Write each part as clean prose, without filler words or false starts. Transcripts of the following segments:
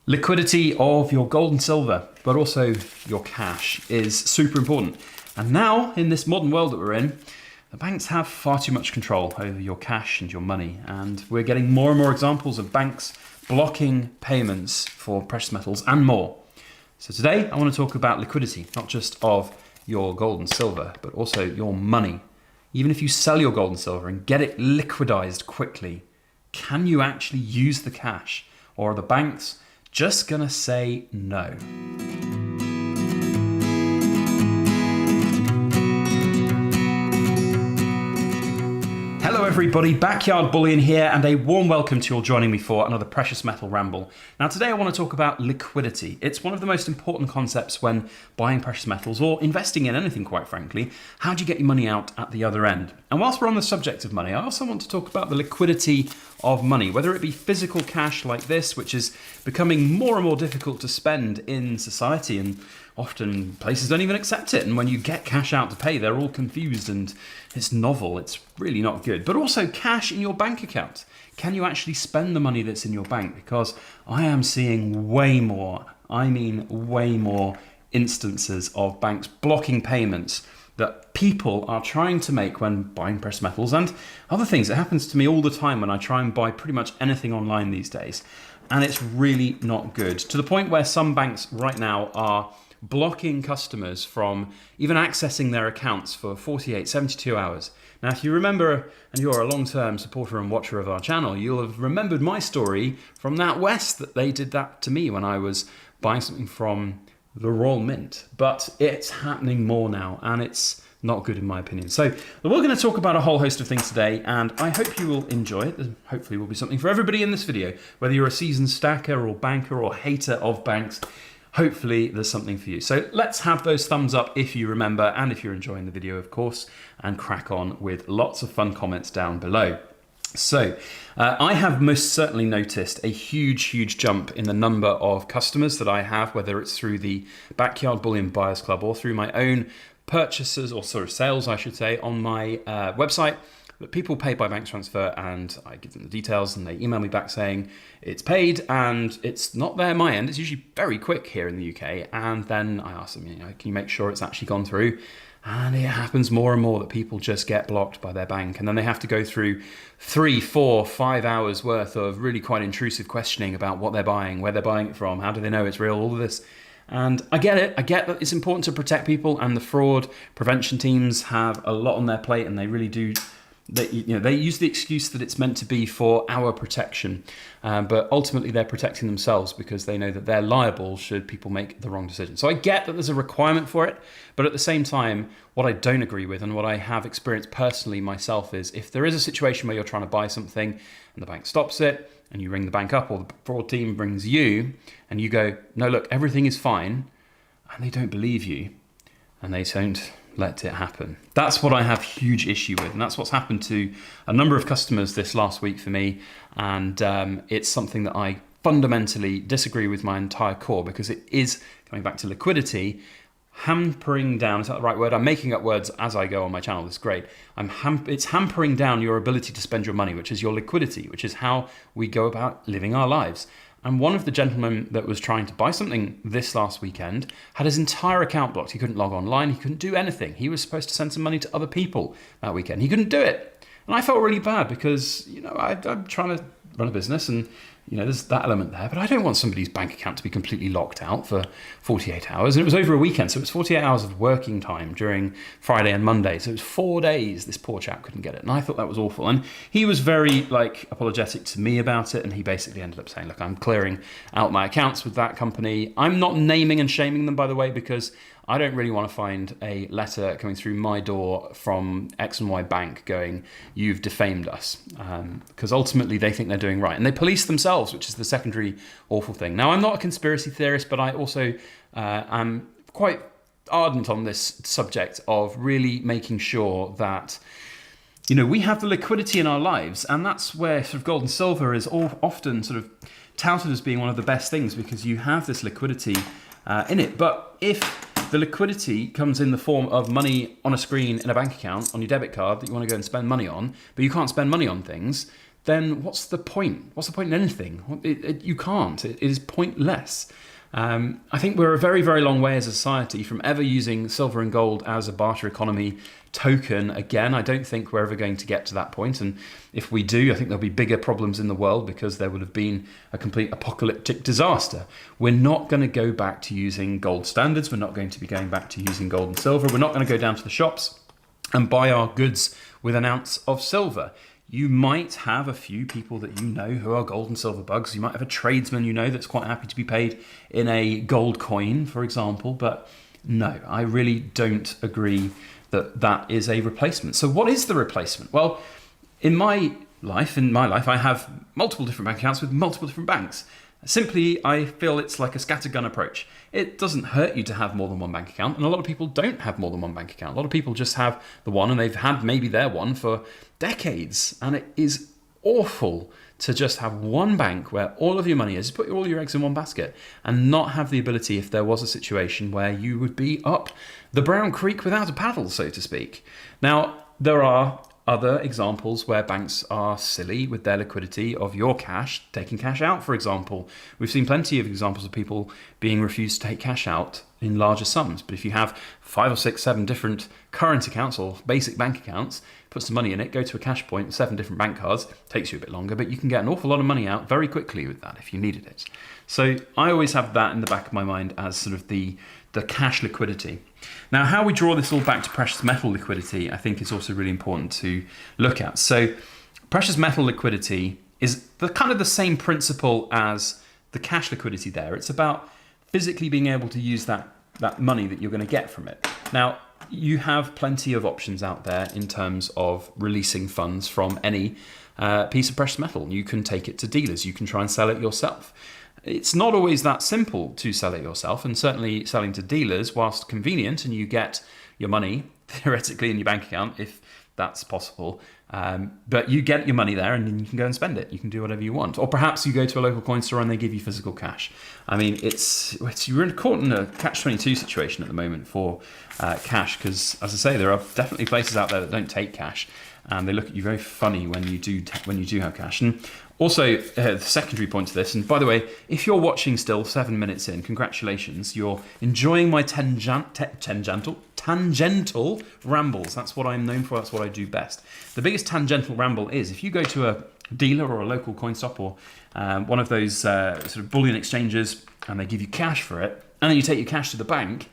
Liquidity of your gold and silver, but also your cash, is super important. And now, in this modern world that we're in, the banks have far too much control over your cash and your money. And we're getting more and more examples of banks blocking payments for precious metals and more. So today, I want to talk about liquidity, not just of your gold and silver, but also your money. Even if you sell your gold and silver and get it liquidized quickly, can you actually use the cash? Or are the banks just gonna say no? Hello everybody, Backyard Bullion here, and a warm welcome to you all joining me for another precious metal ramble. Now today I want to talk about liquidity. It's one of the most important concepts when buying precious metals or investing in anything, quite frankly. How do you get your money out at the other end? And whilst we're on the subject of money, I also want to talk about the liquidity of money, whether it be physical cash like this, which is becoming more and more difficult to spend in society, and often places don't even accept it. And when you get cash out to pay, they're all confused and it's novel. It's really not good. But also cash in your bank account. Can you actually spend the money that's in your bank? Because I am seeing way more instances of banks blocking payments that people are trying to make when buying precious metals and other things. It happens to me all the time when I try and buy pretty much anything online these days. And it's really not good, to the point where some banks right now are blocking customers from even accessing their accounts for 48, 72 hours. Now, if you remember, and you're a long-term supporter and watcher of our channel, you'll have remembered my story from that West, that they did that to me when I was buying something from the Royal Mint. But it's happening more now, and it's not good in my opinion. So we're going to talk about a whole host of things today, and I hope you will enjoy it. There hopefully will be something for everybody in this video, whether you're a seasoned stacker or banker or hater of banks. Hopefully there's something for you. So let's have those thumbs up if you remember, and if you're enjoying the video, of course, and crack on with lots of fun comments down below. So I have most certainly noticed a huge jump in the number of customers that I have, whether it's through the Backyard Bullion Buyers Club or through my own purchases, or sort of sales, I should say, on my website. That people pay by bank transfer, and I give them the details and they email me back saying it's paid, and it's not there my end. It's usually very quick here in the UK, and then I ask them, can you make sure it's actually gone through? And it happens more and more that people just get blocked by their bank, and then they have to go through 3, 4, 5 hours worth of really quite intrusive questioning about what they're buying, where they're buying it from, how do they know it's real, all of this. And I get it. I get that it's important to protect people, and the fraud prevention teams have a lot on their plate, and they really do. They use the excuse that it's meant to be for our protection, but ultimately they're protecting themselves because they know that they're liable should people make the wrong decision. So I get that there's a requirement for it, but at the same time, what I don't agree with, and what I have experienced personally myself, is if there is a situation where you're trying to buy something and the bank stops it, and you ring the bank up, or the fraud team brings you, and you go, no, look, everything is fine, and they don't believe you, and they don't let it happen. That's what I have huge issue with, and that's what's happened to a number of customers this last week for me, and it's something that I fundamentally disagree with my entire core, because it is, coming back to liquidity, hampering down, is that the right word? I'm making up words as I go on my channel, it's great. It's hampering down your ability to spend your money, which is your liquidity, which is how we go about living our lives. And one of the gentlemen that was trying to buy something this last weekend had his entire account blocked. He couldn't log online, he couldn't do anything. He was supposed to send some money to other people that weekend. He couldn't do it. And I felt really bad because, I'm trying to run a business, and there's that element there, but I don't want somebody's bank account to be completely locked out for 48 hours. And it was over a weekend, so it was 48 hours of working time during Friday and Monday. So it was 4 days this poor chap couldn't get it. And I thought that was awful. And he was very apologetic to me about it. And he basically ended up saying, look, I'm clearing out my accounts with that company. I'm not naming and shaming them, by the way, because I don't really want to find a letter coming through my door from X and Y bank going, you've defamed us, because ultimately they think they're doing right. And they police themselves, which is the secondary awful thing. Now, I'm not a conspiracy theorist, but I also am quite ardent on this subject of really making sure that we have the liquidity in our lives, and that's where sort of gold and silver is often sort of touted as being one of the best things, because you have this liquidity in it. But if the liquidity comes in the form of money on a screen in a bank account on your debit card that you want to go and spend money on, but you can't spend money on things, then what's the point? What's the point in anything? You can't. It is pointless. I think we're a very, very long way as a society from ever using silver and gold as a barter economy token again. I don't think we're ever going to get to that point. And if we do, I think there'll be bigger problems in the world because there would have been a complete apocalyptic disaster. We're not going to go back to using gold standards. We're not going to be going back to using gold and silver. We're not going to go down to the shops and buy our goods with an ounce of silver. You might have a few people that you know who are gold and silver bugs. You might have a tradesman you know that's quite happy to be paid in a gold coin, for example. But no, I really don't agree that that is a replacement. So what is the replacement? Well, in my life, I have multiple different bank accounts with multiple different banks. Simply, I feel it's like a scattergun approach. It doesn't hurt you to have more than one bank account, and a lot of people don't have more than one bank account. A lot of people just have the one, and they've had maybe their one for decades, and it is awful to just have one bank where all of your money is, put all your eggs in one basket, and not have the ability, if there was a situation where you would be up the brown creek without a paddle, so to speak. Now, there are other examples where banks are silly with their liquidity of your cash, taking cash out, for example. We've seen plenty of examples of people being refused to take cash out in larger sums. But if you have 5 or 6, 7 different current accounts or basic bank accounts, put some money in it, go to a cash point with 7 different bank cards, takes you a bit longer, but you can get an awful lot of money out very quickly with that if you needed it. So I always have that in the back of my mind as sort of the cash liquidity. Now, how we draw this all back to precious metal liquidity, I think is also really important to look at. So precious metal liquidity is kind of the same principle as the cash liquidity there. It's about physically being able to use that money that you're going to get from it. Now, you have plenty of options out there in terms of releasing funds from any piece of precious metal. You can take it to dealers. You can try and sell it yourself. It's not always that simple to sell it yourself, and certainly selling to dealers, whilst convenient, and you get your money theoretically in your bank account if that's possible, but you get your money there and then you can go and spend it. You can do whatever you want, or perhaps you go to a local coin store and they give you physical cash. I mean, you're caught in a catch-22 situation at the moment for cash, because as I say, there are definitely places out there that don't take cash, and they look at you very funny when you do have cash. And also, the secondary point to this, and by the way, if you're watching still 7 minutes in, congratulations, you're enjoying my tangential rambles. That's what I'm known for, that's what I do best. The biggest tangential ramble is if you go to a dealer or a local coin shop or one of those sort of bullion exchanges and they give you cash for it, and then you take your cash to the bank,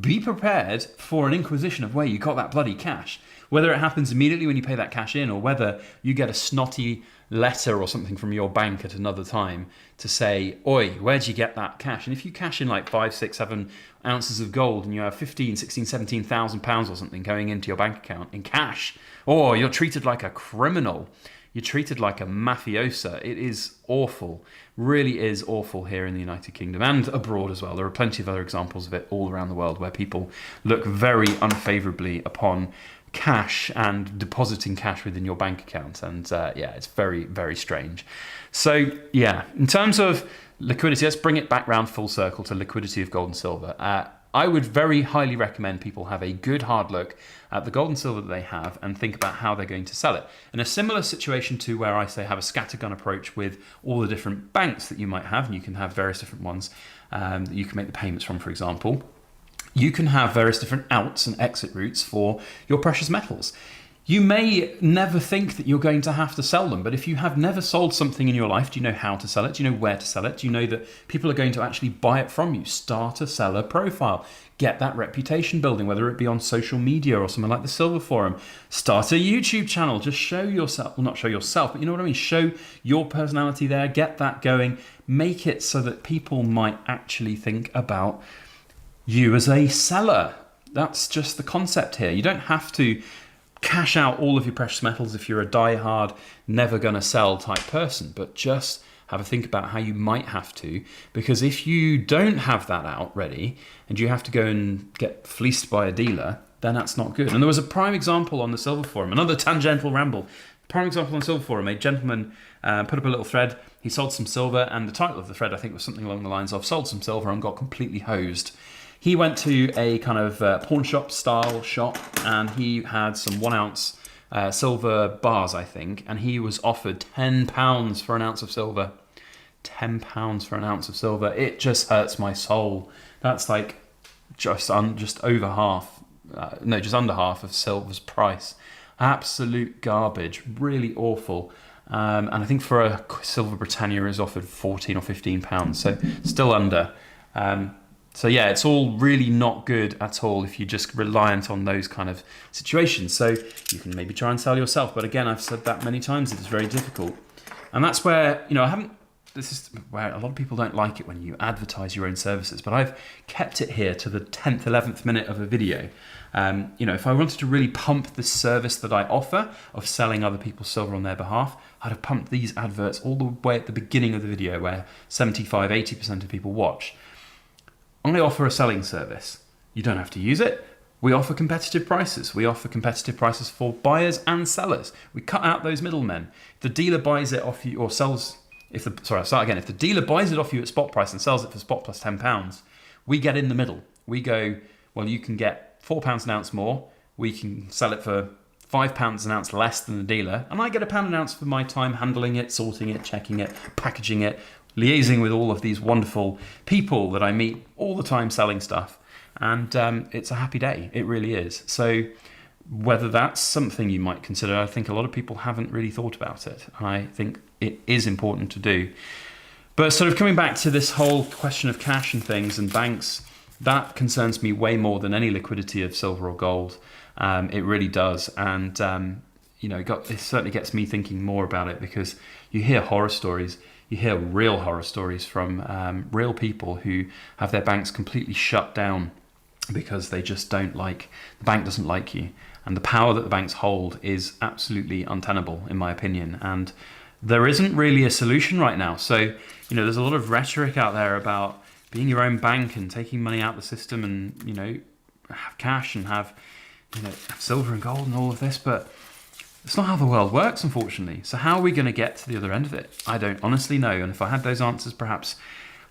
be prepared for an inquisition of where you got that bloody cash. Whether it happens immediately when you pay that cash in, or whether you get a snotty letter or something from your bank at another time to say, oi, where'd you get that cash? And if you cash in like 5, 6, 7 ounces of gold and you have 15, 16, 17,000 pounds or something going into your bank account in cash, or you're treated like a criminal, you're treated like a mafiosa. It is awful, really is awful here in the United Kingdom and abroad as well. There are plenty of other examples of it all around the world where people look very unfavourably upon cash and depositing cash within your bank account, and it's very, very strange. So in terms of liquidity, let's bring it back round full circle to liquidity of gold and silver. I would very highly recommend people have a good hard look at the gold and silver that they have and think about how they're going to sell it. In a similar situation to where I say have a scattergun approach with all the different banks that you might have, and you can have various different ones that you can make the payments from, for example. You can have various different outs and exit routes for your precious metals. You may never think that you're going to have to sell them, but if you have never sold something in your life, do you know how to sell it? Do you know where to sell it? Do you know that people are going to actually buy it from you? Start a seller profile. Get that reputation building, whether it be on social media or something like the Silver Forum. Start a YouTube channel. Just show yourself, well, not show yourself, but you know what I mean? Show your personality there. Get that going. Make it so that people might actually think about you as a seller. That's just the concept here. You don't have to cash out all of your precious metals if you're a die-hard, never gonna sell type person, but just have a think about how you might have to, because if you don't have that out ready and you have to go and get fleeced by a dealer, then that's not good. And there was a prime example on the Silver Forum, another tangential ramble. Prime example on the Silver Forum, a gentleman put up a little thread. He sold some silver, and the title of the thread I think was something along the lines of sold some silver and got completely hosed. He went to a kind of pawn shop style shop, and he had some 1 ounce silver bars, I think, and he was offered £10 for an ounce of silver. £10 for an ounce of silver. It just hurts my soul. That's like just over half, just under half of silver's price. Absolute garbage, really awful. And I think for a silver Britannia is offered £14 or £15, so still under. So yeah, it's all really not good at all if you're just reliant on those kind of situations. So you can maybe try and sell yourself, but again, I've said that many times, it's very difficult. And that's where, this is where a lot of people don't like it when you advertise your own services, but I've kept it here to the 10th, 11th minute of a video. If I wanted to really pump the service that I offer of selling other people's silver on their behalf, I'd have pumped these adverts all the way at the beginning of the video where 75, 80% of people watch. I offer a selling service. You don't have to use it. We offer competitive prices. We offer competitive prices for buyers and sellers. We cut out those middlemen. If the dealer buys it off you or sells, If the dealer buys it off you at spot price and sells it for spot plus £10, we get in the middle. We go, well, you can get £4 an ounce more. We can sell it for £5 an ounce less than the dealer. And I get £1 an ounce for my time handling it, sorting it, checking it, packaging it, liaising with all of these wonderful people that I meet all the time selling stuff. And it's a happy day. It really is. So whether that's something you might consider, I think a lot of people haven't really thought about it. And I think it is important to do. But sort of coming back to this whole question of cash and things and banks, that concerns me way more than any liquidity of silver or gold. It really does. And, it certainly gets me thinking more about it, because you hear horror stories. You hear real horror stories from real people who have their banks completely shut down because they just the bank doesn't like you. And the power that the banks hold is absolutely untenable, in my opinion. And there isn't really a solution right now. So, there's a lot of rhetoric out there about being your own bank and taking money out of the system and, have cash and have silver and gold and all of this. But it's not how the world works, unfortunately. So how are we going to get to the other end of it? I don't honestly know. And if I had those answers, perhaps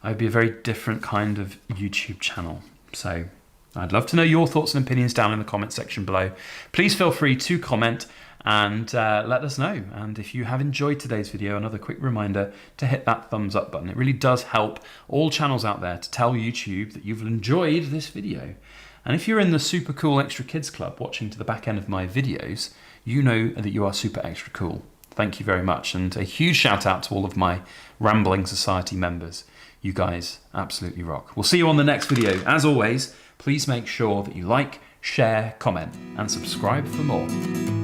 I'd be a very different kind of YouTube channel. So I'd love to know your thoughts and opinions down in the comment section below. Please feel free to comment and let us know. And if you have enjoyed today's video, another quick reminder to hit that thumbs up button. It really does help all channels out there to tell YouTube that you've enjoyed this video. And if you're in the Super Cool Extra Kids Club watching to the back end of my videos, you know that you are super extra cool. Thank you very much. And a huge shout out to all of my Rambling Society members. You guys absolutely rock. We'll see you on the next video. As always, please make sure that you like, share, comment, and subscribe for more.